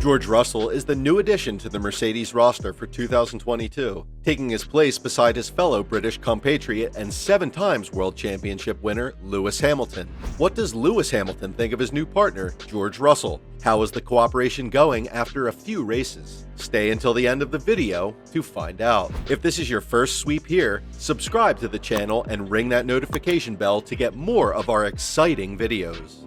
Goerge Russel is the new addition to the Mercedes roster for 2022, taking his place beside his fellow British compatriot and 7 times World Championship winner Lewis Hamilton. What does Lewis Hamilton think of his new partner, Goerge Russel? How is the cooperation going after a few races? Stay until the end of the video to find out. If this is your first sweep here, subscribe to the channel and ring that notification bell to get more of our exciting videos.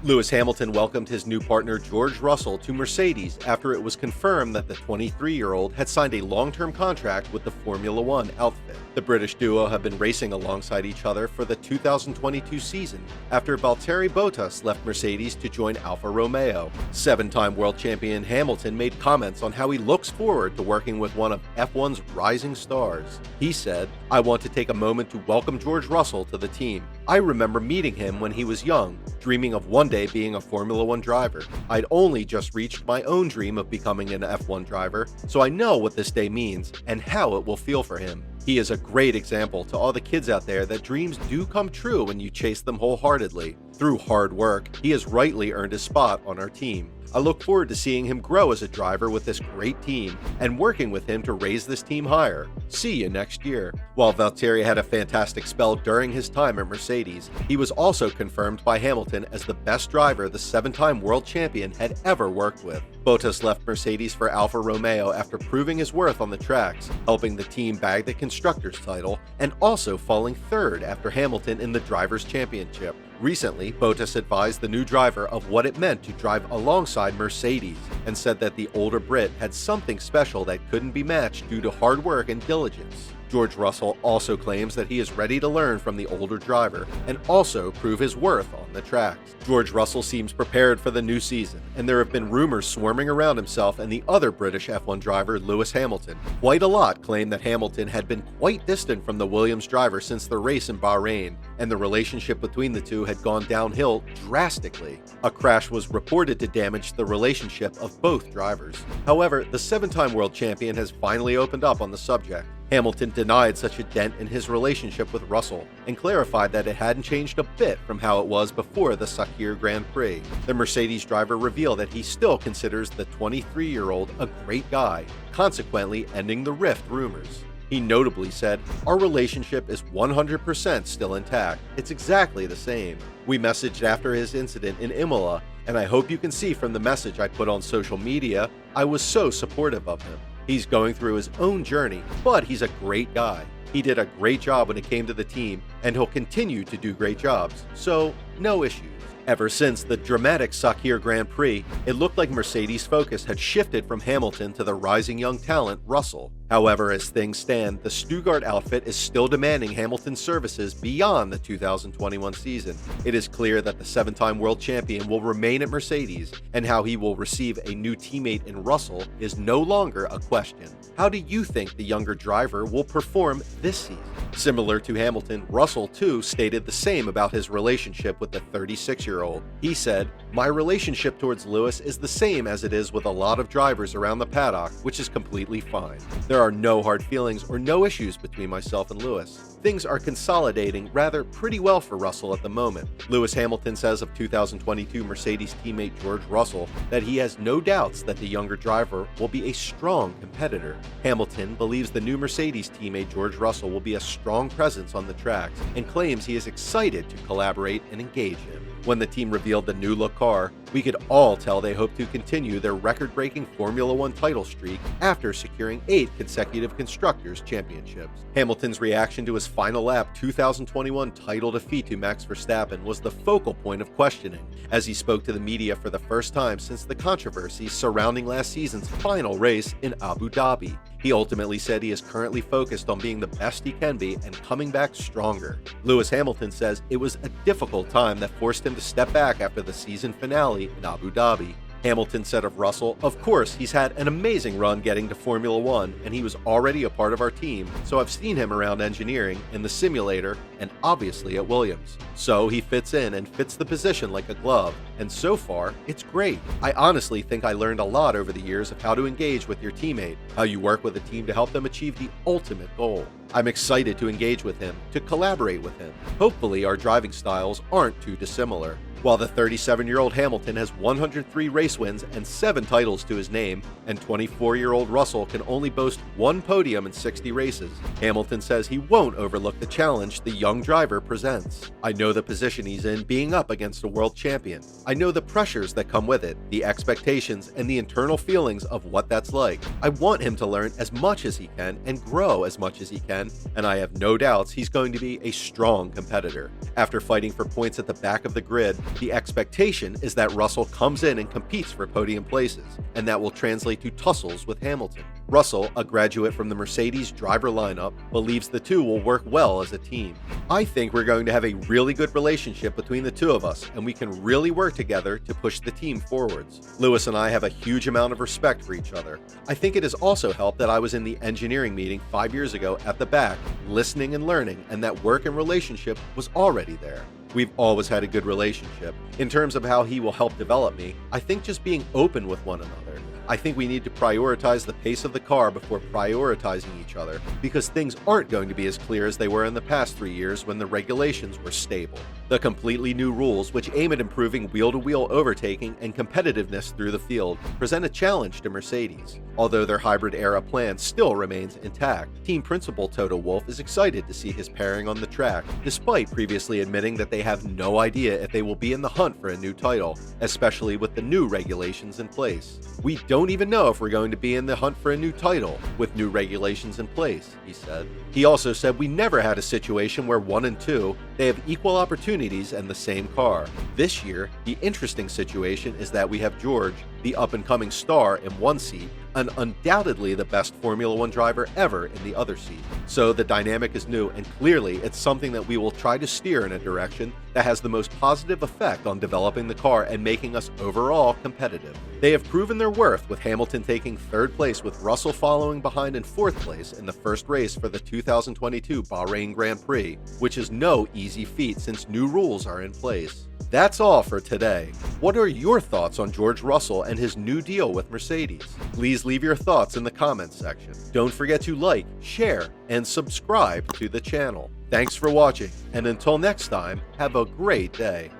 Lewis Hamilton welcomed his new partner Goerge Russel to Mercedes after it was confirmed that the 23-year-old had signed a long-term contract with the Formula One outfit. The British duo have been racing alongside each other for the 2022 season after Valtteri Bottas left Mercedes to join Alfa Romeo. 7-time world champion Hamilton made comments on how he looks forward to working with one of F1's rising stars. He said, "I want to take a moment to welcome Goerge Russel to the team. I remember meeting him when he was young, dreaming of one day being a Formula One driver. I'd only just reached my own dream of becoming an F1 driver, so I know what this day means and how it will feel for him. He is a great example to all the kids out there that dreams do come true when you chase them wholeheartedly. Through hard work, he has rightly earned his spot on our team. I look forward to seeing him grow as a driver with this great team and working with him to raise this team higher. See you next year." While Valtteri had a fantastic spell during his time at Mercedes, he was also confirmed by Hamilton as the best driver the 7-time world champion had ever worked with. Bottas left Mercedes for Alfa Romeo after proving his worth on the tracks, helping the team bag the Constructors' title, and also falling 3rd after Hamilton in the Drivers' Championship. Recently, Bottas advised the new driver of what it meant to drive alongside Mercedes and said that the older Brit had something special that couldn't be matched due to hard work and diligence. Goerge Russel also claims that he is ready to learn from the older driver and also prove his worth on the tracks. Goerge Russel seems prepared for the new season, and there have been rumors swarming around himself and the other British F1 driver Lewis Hamilton. Quite a lot claim that Hamilton had been quite distant from the Williams driver since the race in Bahrain, and the relationship between the two had gone downhill drastically. A crash was reported to damage the relationship of both drivers. However, the 7-time world champion has finally opened up on the subject. Hamilton denied such a dent in his relationship with Russell and clarified that it hadn't changed a bit from how it was before the Sakhir Grand Prix. The Mercedes driver revealed that he still considers the 23-year-old a great guy, consequently ending the rift rumors. He notably said, "Our relationship is 100% still intact. It's exactly the same. We messaged after his incident in Imola, and I hope you can see from the message I put on social media, I was so supportive of him. He's going through his own journey, but he's a great guy. He did a great job when it came to the team, and he'll continue to do great jobs, so no issues." Ever since the dramatic Sakhir Grand Prix, it looked like Mercedes' focus had shifted from Hamilton to the rising young talent Russell. However, as things stand, the Stuttgart outfit is still demanding Hamilton's services beyond the 2021 season. It is clear that the 7-time world champion will remain at Mercedes, and how he will receive a new teammate in Russell is no longer a question. How do you think the younger driver will perform this season? Similar to Hamilton, Russell too stated the same about his relationship with the 36-year-old. He said, "My relationship towards Lewis is the same as it is with a lot of drivers around the paddock, which is completely fine. There are no hard feelings or no issues between myself and Lewis. Things are consolidating rather pretty well for Russell at the moment." Lewis Hamilton says of 2022 Mercedes teammate Goerge Russel that he has no doubts that the younger driver will be a strong competitor. Hamilton believes the new Mercedes teammate Goerge Russel will be a strong presence on the tracks and claims he is excited to collaborate and engage him. When the team revealed the new look car, we could all tell they hope to continue their record-breaking Formula One title streak after securing 8 consecutive Constructors' Championships. Hamilton's reaction to his final lap 2021 title defeat to Max Verstappen was the focal point of questioning, as he spoke to the media for the first time since the controversy surrounding last season's final race in Abu Dhabi. He ultimately said he is currently focused on being the best he can be and coming back stronger. Lewis Hamilton says it was a difficult time that forced him to step back after the season finale in Abu Dhabi. Hamilton said of Russell, "Of course, he's had an amazing run getting to Formula One, and he was already a part of our team, so I've seen him around engineering, in the simulator, and obviously at Williams. So he fits in and fits the position like a glove, and so far, it's great. I honestly think I learned a lot over the years of how to engage with your teammate, how you work with a team to help them achieve the ultimate goal. I'm excited to engage with him, to collaborate with him. Hopefully our driving styles aren't too dissimilar." While the 37-year-old Hamilton has 103 race wins and 7 titles to his name, and 24-year-old Russell can only boast 1 podium in 60 races, Hamilton says he won't overlook the challenge the young driver presents. "I know the position he's in being up against a world champion. I know the pressures that come with it, the expectations, and the internal feelings of what that's like. I want him to learn as much as he can and grow as much as he can, and I have no doubts he's going to be a strong competitor." After fighting for points at the back of the grid, the expectation is that Russell comes in and competes for podium places, and that will translate to tussles with Hamilton. Russell, a graduate from the Mercedes driver lineup, believes the two will work well as a team. "I think we're going to have a really good relationship between the two of us, and we can really work together to push the team forwards. Lewis and I have a huge amount of respect for each other. I think it has also helped that I was in the engineering meeting 5 years ago at the back, listening and learning, and that work and relationship was already there. We've always had a good relationship. In terms of how he will help develop me, I think just being open with one another. I think we need to prioritize the pace of the car before prioritizing each other, because things aren't going to be as clear as they were in the past 3 years when the regulations were stable. The completely new rules, which aim at improving wheel-to-wheel overtaking and competitiveness through the field, present a challenge to Mercedes. Although their hybrid-era plan still remains intact, team principal Toto Wolff is excited to see his pairing on the track, despite previously admitting that they have no idea if they will be in the hunt for a new title, especially with the new regulations in place. "We don't even know if we're going to be in the hunt for a new title with new regulations in place," he said. He also said, "We never had a situation where 1 and 2, they have equal opportunities and the same car. This year, the interesting situation is that we have George, the up-and-coming star, in one seat, and undoubtedly the best Formula One driver ever in the other seat. So the dynamic is new, and clearly it's something that we will try to steer in a direction that has the most positive effect on developing the car and making us overall competitive." They have proven their worth, with Hamilton taking 3rd place with Russell following behind in 4th place in the first race for the 2022 Bahrain Grand Prix, which is no easy feat since new rules are in place. That's all for today. What are your thoughts on George Russell and his new deal with Mercedes? Please leave your thoughts in the comments section. Don't forget to like, share, and subscribe to the channel. Thanks for watching, and until next time, have a great day.